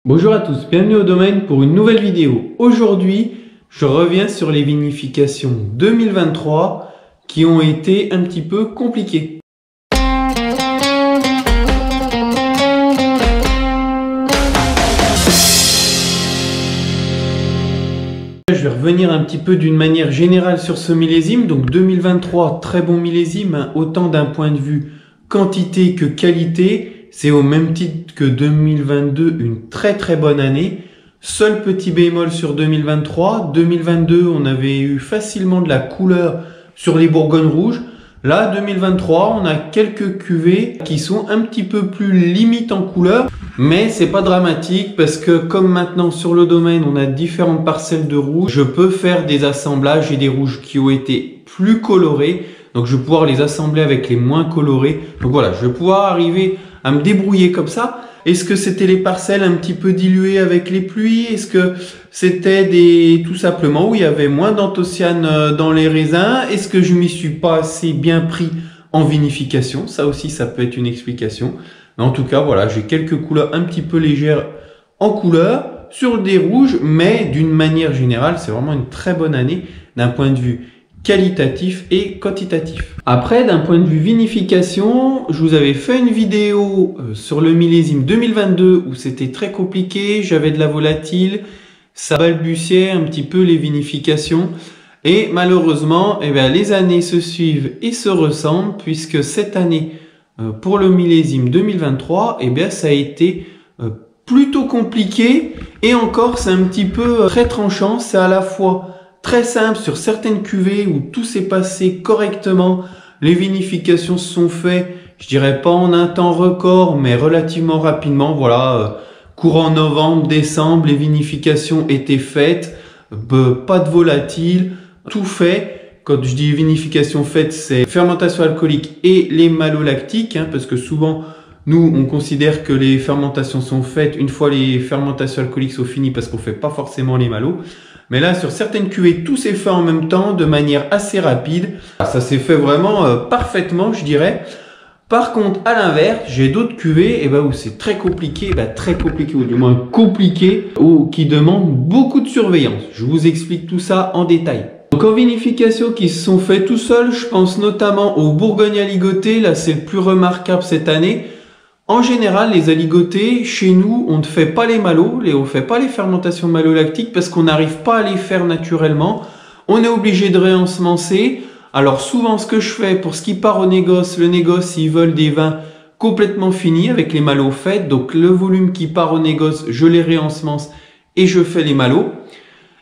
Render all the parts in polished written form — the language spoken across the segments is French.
Bonjour à tous, bienvenue au domaine pour une nouvelle vidéo. Aujourd'hui, je reviens sur les vinifications 2023 qui ont été un petit peu compliquées. Je vais revenir un petit peu d'une manière générale sur ce millésime. Donc 2023, très bon millésime, autant d'un point de vue quantité que qualité. C'est au même titre que 2022, une très bonne année. Seul petit bémol sur 2023. 2022, on avait eu facilement de la couleur sur les Bourgognes rouges. Là, 2023, on a quelques cuvées qui sont un petit peu plus limites en couleur. Mais c'est pas dramatique parce que comme maintenant sur le domaine, on a différentes parcelles de rouge, je peux faire des assemblages et des rouges qui ont été plus colorés. Donc je vais pouvoir les assembler avec les moins colorés. Donc voilà, je vais pouvoir arriver à me débrouiller comme ça. Est-ce que c'était les parcelles un petit peu diluées avec les pluies? Est-ce que c'était tout simplement où il y avait moins d'anthocyane dans les raisins? Est-ce que je m'y suis pas assez bien pris en vinification? Ça aussi, ça peut être une explication. Mais en tout cas, voilà, j'ai quelques couleurs un petit peu légères en couleur sur des rouges, mais d'une manière générale, c'est vraiment une très bonne année d'un point de vue qualitatif et quantitatif. Après, d'un point de vue vinification, je vous avais fait une vidéo sur le millésime 2022 où c'était très compliqué, j'avais de la volatile, ça balbutiait un petit peu les vinifications et malheureusement, les années se suivent et se ressemblent puisque cette année, pour le millésime 2023, ça a été plutôt compliqué et encore c'est un petit peu très tranchant, c'est à la fois très simple sur certaines cuvées où tout s'est passé correctement, les vinifications se sont faites, je dirais pas en un temps record, mais relativement rapidement. Voilà, courant novembre, décembre, les vinifications étaient faites, pas de volatile, tout fait. Quand je dis vinification faite, c'est fermentation alcoolique et les malolactiques, parce que souvent nous on considère que les fermentations sont faites une fois les fermentations alcooliques sont finies parce qu'on fait pas forcément les malots. Mais là, sur certaines cuvées, tout s'est fait en même temps, de manière assez rapide. Ça s'est fait vraiment parfaitement, je dirais. Par contre, à l'inverse, j'ai d'autres cuvées où c'est très compliqué, ou du moins compliqué, ou qui demandent beaucoup de surveillance. Je vous explique tout ça en détail. Donc en vinification qui se sont faits tout seuls, je pense notamment aux Bourgognes aligotés. Là, c'est le plus remarquable cette année. En général, les aligotés, chez nous, on ne fait pas les malots, on ne fait pas les fermentations malolactiques parce qu'on n'arrive pas à les faire naturellement. On est obligé de réensemencer. Alors souvent, ce que je fais pour ce qui part au négoce, le négoce, ils veulent des vins complètement finis avec les malots faits. Donc le volume qui part au négoce, je les réensemence et je fais les malots.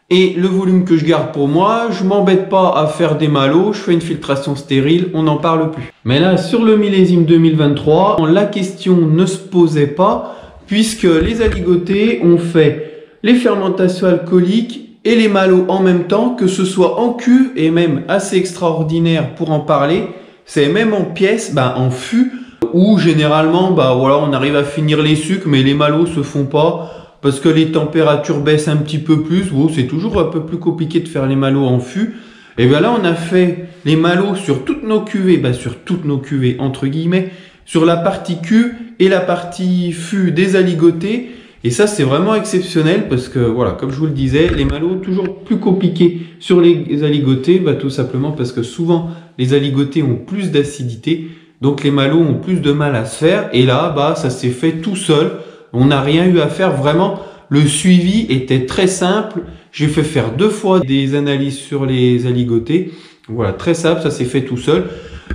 Et le volume que je garde pour moi, je m'embête pas à faire des malots, je fais une filtration stérile, on n'en parle plus. Mais là, sur le millésime 2023, la question ne se posait pas, puisque les aligotés ont fait les fermentations alcooliques et les malots en même temps, que ce soit en cuve, et même assez extraordinaire pour en parler, c'est même en pièces, en fût, où généralement, on arrive à finir les sucres, mais les malots se font pas. Parce que les températures baissent un petit peu plus. C'est toujours un peu plus compliqué de faire les malots en fût. Et bien là, on a fait les malots sur toutes nos cuvées. Sur toutes nos cuvées, entre guillemets. Sur la partie cuve et la partie fût des aligotés. Et ça, c'est vraiment exceptionnel. Parce que, voilà, comme je vous le disais, les malots, toujours plus compliqués sur les aligotés. Tout simplement parce que souvent, les aligotés ont plus d'acidité. Donc, les malots ont plus de mal à se faire. Et là, ça s'est fait tout seul. On n'a rien eu à faire, vraiment, le suivi était très simple. J'ai fait faire 2 fois des analyses sur les aligotés. Voilà, très simple, ça s'est fait tout seul.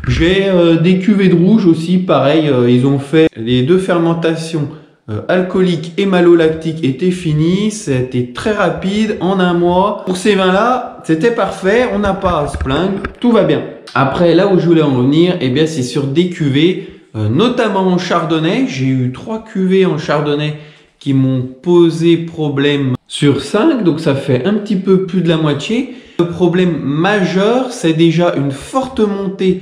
J'ai des cuvées de rouge aussi, pareil, ils ont fait les 2 fermentations alcooliques et malolactiques étaient finies. C'était très rapide, en 1 mois. Pour ces vins-là, c'était parfait, on n'a pas à se plaindre, tout va bien. Après, là où je voulais en revenir, c'est sur des cuvées, notamment en chardonnay. J'ai eu 3 cuvées en chardonnay qui m'ont posé problème sur 5, donc ça fait un petit peu plus de la moitié. Le problème majeur, c'est déjà une forte montée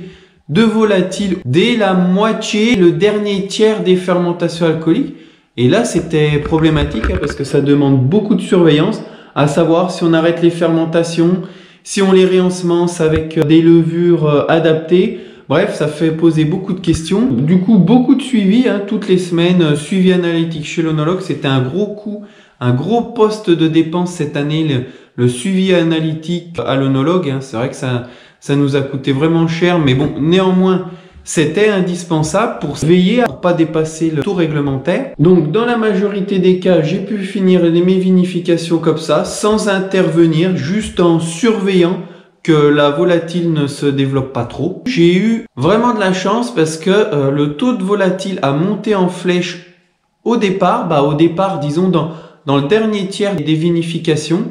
de volatile dès la moitié, le dernier tiers des fermentations alcooliques. Et là, c'était problématique parce que ça demande beaucoup de surveillance, à savoir si on arrête les fermentations, si on les réensemence avec des levures adaptées. Bref, ça fait poser beaucoup de questions. Du coup, beaucoup de suivi, hein, toutes les semaines, suivi analytique chez l'onologue. C'était un gros coup, un gros poste de dépense cette année, le suivi analytique à l'onologue. Hein. C'est vrai que ça nous a coûté vraiment cher, mais bon, néanmoins, c'était indispensable pour veiller à ne pas dépasser le taux réglementaire. Donc, dans la majorité des cas, j'ai pu finir mes vinifications comme ça, sans intervenir, juste en surveillant que la volatile ne se développe pas trop. J'ai eu vraiment de la chance parce que le taux de volatile a monté en flèche au départ, disons, dans le dernier tiers des vinifications.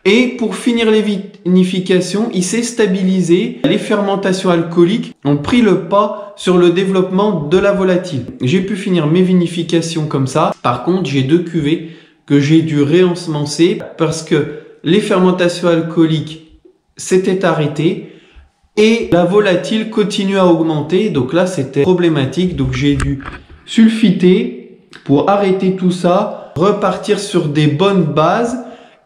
Et pour finir les vinifications, il s'est stabilisé. Les fermentations alcooliques ont pris le pas sur le développement de la volatile. J'ai pu finir mes vinifications comme ça. Par contre, j'ai 2 cuvées que j'ai dû réensemencer parce que les fermentations alcooliques s'étaient arrêtées et la volatile continue à augmenter. Donc là, c'était problématique. Donc j'ai dû sulfiter pour arrêter tout ça, repartir sur des bonnes bases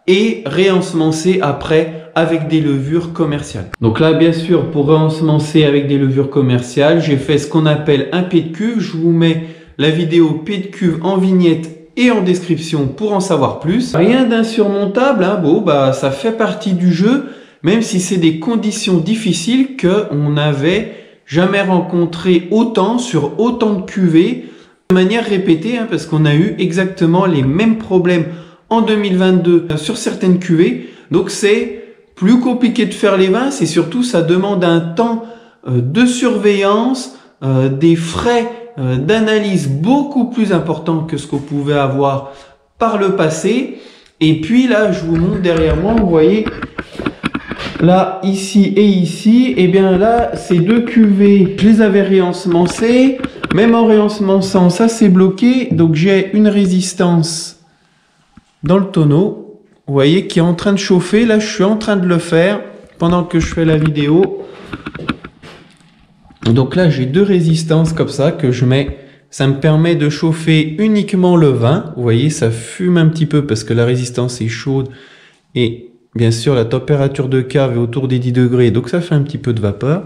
et réensemencer après avec des levures commerciales. Donc là, bien sûr, pour réensemencer avec des levures commerciales, j'ai fait ce qu'on appelle un pied de cuve. Je vous mets la vidéo pied de cuve en vignette et en description pour en savoir plus. Rien d'insurmontable, hein. Bon, ça fait partie du jeu, même si c'est des conditions difficiles qu'on n'avait jamais rencontré autant sur autant de cuvées de manière répétée, hein, parce qu'on a eu exactement les mêmes problèmes en 2022 sur certaines cuvées. Donc c'est plus compliqué de faire les vins, c'est surtout ça demande un temps de surveillance, des frais d'analyse beaucoup plus importants que ce qu'on pouvait avoir par le passé. Et puis là, je vous montre derrière moi, vous voyez, là, ici et ici, et bien là, ces 2 cuvées, je les avais réensemencées. Même en réensemençant, ça s'est bloqué. Donc j'ai une résistance dans le tonneau, vous voyez, qui est en train de chauffer. Là, je suis en train de le faire pendant que je fais la vidéo. Donc là, j'ai 2 résistances comme ça que je mets. Ça me permet de chauffer uniquement le vin. Vous voyez, ça fume un petit peu parce que la résistance est chaude. Et bien sûr, la température de cave est autour des 10 degrés. Donc ça fait un petit peu de vapeur.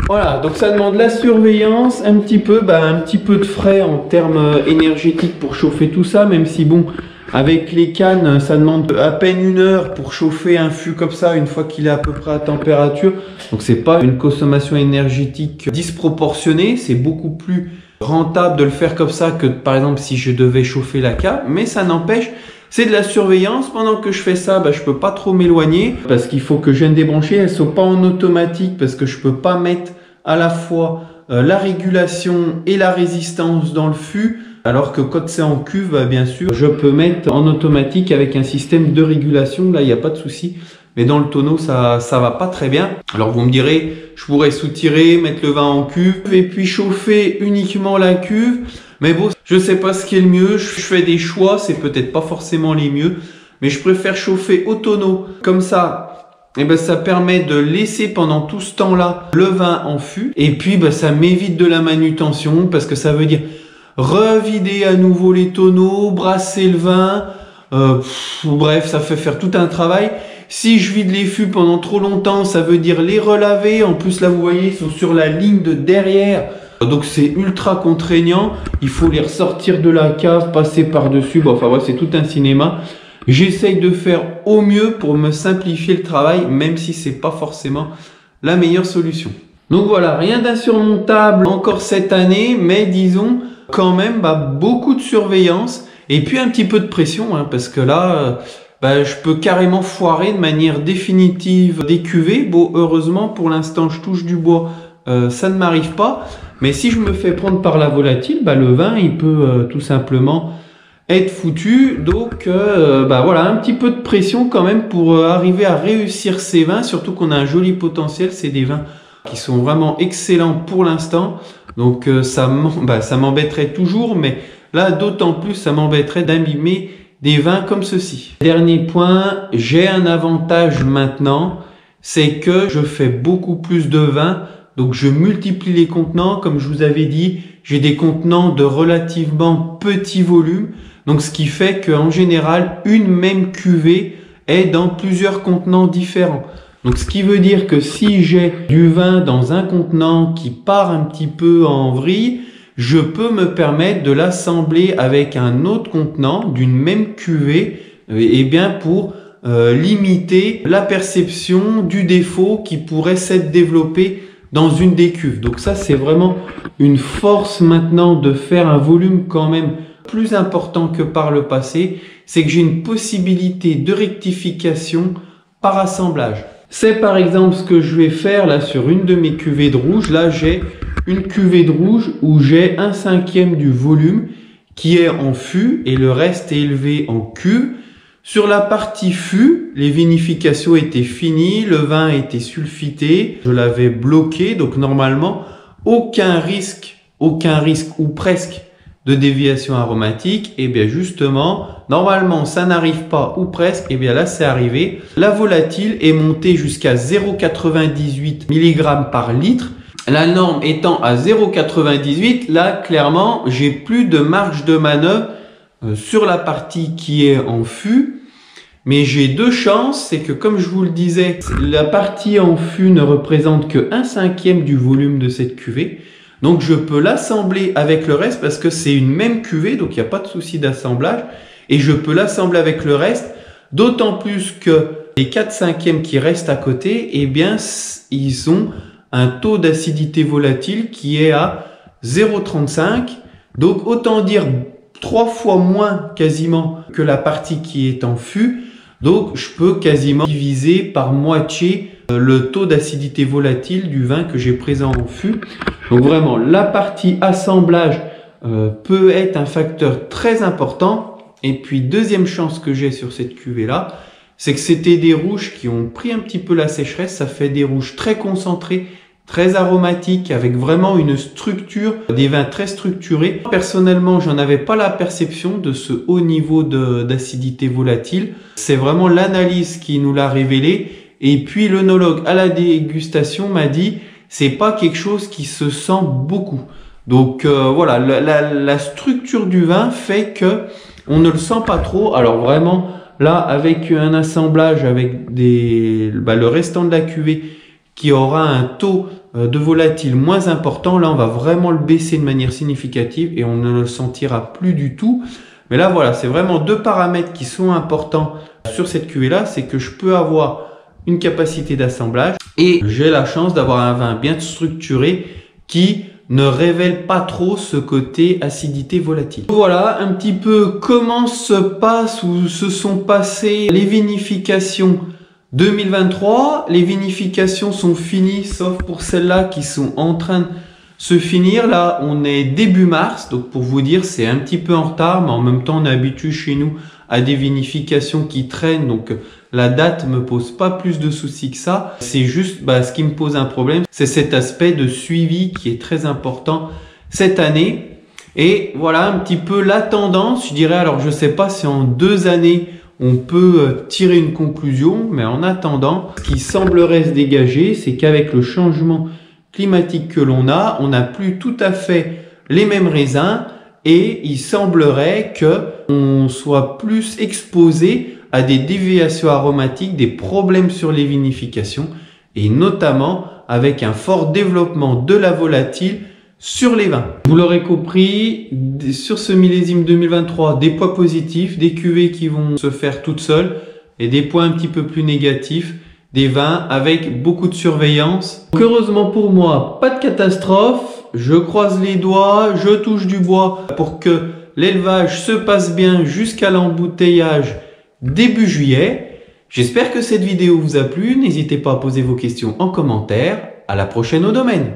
Voilà, donc ça demande la surveillance, un petit peu de frais en termes énergétiques pour chauffer tout ça, même si bon, avec les cannes, ça demande à peine 1 heure pour chauffer un fût comme ça, une fois qu'il est à peu près à température. Donc c'est pas une consommation énergétique disproportionnée, c'est beaucoup plus rentable de le faire comme ça que par exemple si je devais chauffer la cave, mais ça n'empêche, c'est de la surveillance. Pendant que je fais ça, je peux pas trop m'éloigner parce qu'il faut que je vienne débrancher. Elles sont pas en automatique parce que je peux pas mettre à la fois la régulation et la résistance dans le fût. Alors que quand c'est en cuve, bien sûr, je peux mettre en automatique avec un système de régulation. Là, il n'y a pas de souci. Mais dans le tonneau, ça va pas très bien. Alors vous me direz, je pourrais soutirer, mettre le vin en cuve et puis chauffer uniquement la cuve. Mais bon, je sais pas ce qui est le mieux, je fais des choix, c'est peut-être pas forcément les mieux, mais je préfère chauffer au tonneau. Comme ça, ça permet de laisser pendant tout ce temps-là le vin en fût. Et puis, ça m'évite de la manutention parce que ça veut dire revider à nouveau les tonneaux, brasser le vin. Bref, ça fait faire tout un travail. Si je vide les fûts pendant trop longtemps, ça veut dire les relaver. En plus, là, vous voyez, ils sont sur la ligne de derrière. Donc c'est ultra contraignant, il faut les ressortir de la cave, passer par-dessus, c'est tout un cinéma. J'essaye de faire au mieux pour me simplifier le travail, même si c'est pas forcément la meilleure solution. Donc voilà, rien d'insurmontable encore cette année, mais disons quand même beaucoup de surveillance et puis un petit peu de pression, hein, parce que là, je peux carrément foirer de manière définitive des cuvées. Bon, heureusement, pour l'instant, je touche du bois, ça ne m'arrive pas. Mais si je me fais prendre par la volatile, le vin, il peut tout simplement être foutu. Donc, voilà, un petit peu de pression quand même pour arriver à réussir ces vins. Surtout qu'on a un joli potentiel. C'est des vins qui sont vraiment excellents pour l'instant. Donc, ça m'embêterait toujours. Mais là, d'autant plus, ça m'embêterait d'abîmer des vins comme ceci. Dernier point, j'ai un avantage maintenant. C'est que je fais beaucoup plus de vin. Donc je multiplie les contenants, comme je vous avais dit, j'ai des contenants de relativement petit volume. Donc ce qui fait qu'en général, une même cuvée est dans plusieurs contenants différents. Donc ce qui veut dire que si j'ai du vin dans un contenant qui part un petit peu en vrille, je peux me permettre de l'assembler avec un autre contenant d'une même cuvée, et bien pour limiter la perception du défaut qui pourrait s'être développé dans une des cuves. Donc ça, c'est vraiment une force maintenant de faire un volume quand même plus important que par le passé, c'est que j'ai une possibilité de rectification par assemblage. C'est par exemple ce que je vais faire là sur une de mes cuvées de rouge. Là, j'ai une cuvée de rouge où j'ai 1/5 du volume qui est en fût et le reste est élevé en cuve. Sur la partie fût, les vinifications étaient finies, le vin était sulfité, je l'avais bloqué, donc normalement aucun risque ou presque de déviation aromatique. Et bien justement, normalement ça n'arrive pas ou presque, et bien là c'est arrivé. La volatile est montée jusqu'à 0,98 mg par litre. La norme étant à 0,98, là clairement j'ai plus de marge de manœuvre sur la partie qui est en fût. Mais j'ai deux chances, c'est que comme je vous le disais, la partie en fût ne représente que 1/5 du volume de cette cuvée. Donc je peux l'assembler avec le reste parce que c'est une même cuvée, donc il n'y a pas de souci d'assemblage. Et je peux l'assembler avec le reste, d'autant plus que les 4/5 qui restent à côté, eh bien ils ont un taux d'acidité volatile qui est à 0,35. Donc autant dire 3 fois moins quasiment que la partie qui est en fût. Donc je peux quasiment diviser par moitié le taux d'acidité volatile du vin que j'ai présent en fût. Donc vraiment la partie assemblage peut être un facteur très important. Et puis deuxième chance que j'ai sur cette cuvée là, c'est que c'était des rouges qui ont pris un petit peu la sécheresse. Ça fait des rouges très concentrés, très aromatiques, avec vraiment une structure, des vins très structurés. Personnellement, j'en avais pas la perception de ce haut niveau d'acidité volatile. C'est vraiment l'analyse qui nous l'a révélé. Et puis l'œnologue à la dégustation m'a dit, c'est pas quelque chose qui se sent beaucoup. Donc voilà, la structure du vin fait que on ne le sent pas trop. Alors vraiment, là, avec un assemblage avec le restant de la cuvée qui aura un taux de volatile moins important, là on va vraiment le baisser de manière significative et on ne le sentira plus du tout. Mais là voilà, c'est vraiment deux paramètres qui sont importants sur cette cuvée là, c'est que je peux avoir une capacité d'assemblage et j'ai la chance d'avoir un vin bien structuré qui ne révèle pas trop ce côté acidité volatile. Voilà un petit peu comment se passe ou se sont passées les vinifications 2023, les vinifications sont finies, sauf pour celles-là qui sont en train de se finir. Là, on est début mars, donc pour vous dire, c'est un petit peu en retard, mais en même temps, on est habitué chez nous à des vinifications qui traînent, donc la date me pose pas plus de soucis que ça. C'est juste, ce qui me pose un problème, c'est cet aspect de suivi qui est très important cette année. Et voilà un petit peu la tendance, je dirais. Alors, je sais pas si en 2 années, on peut tirer une conclusion, mais en attendant, ce qui semblerait se dégager, c'est qu'avec le changement climatique que l'on a, on n'a plus tout à fait les mêmes raisins et il semblerait qu'on soit plus exposé à des déviations aromatiques, des problèmes sur les vinifications et notamment avec un fort développement de la volatile sur les vins. Vous l'aurez compris, sur ce millésime 2023, des points positifs, des cuvées qui vont se faire toutes seules et des points un petit peu plus négatifs, des vins avec beaucoup de surveillance. Donc heureusement pour moi, pas de catastrophe. Je croise les doigts, je touche du bois pour que l'élevage se passe bien jusqu'à l'embouteillage début juillet. J'espère que cette vidéo vous a plu. N'hésitez pas à poser vos questions en commentaire. À la prochaine au domaine.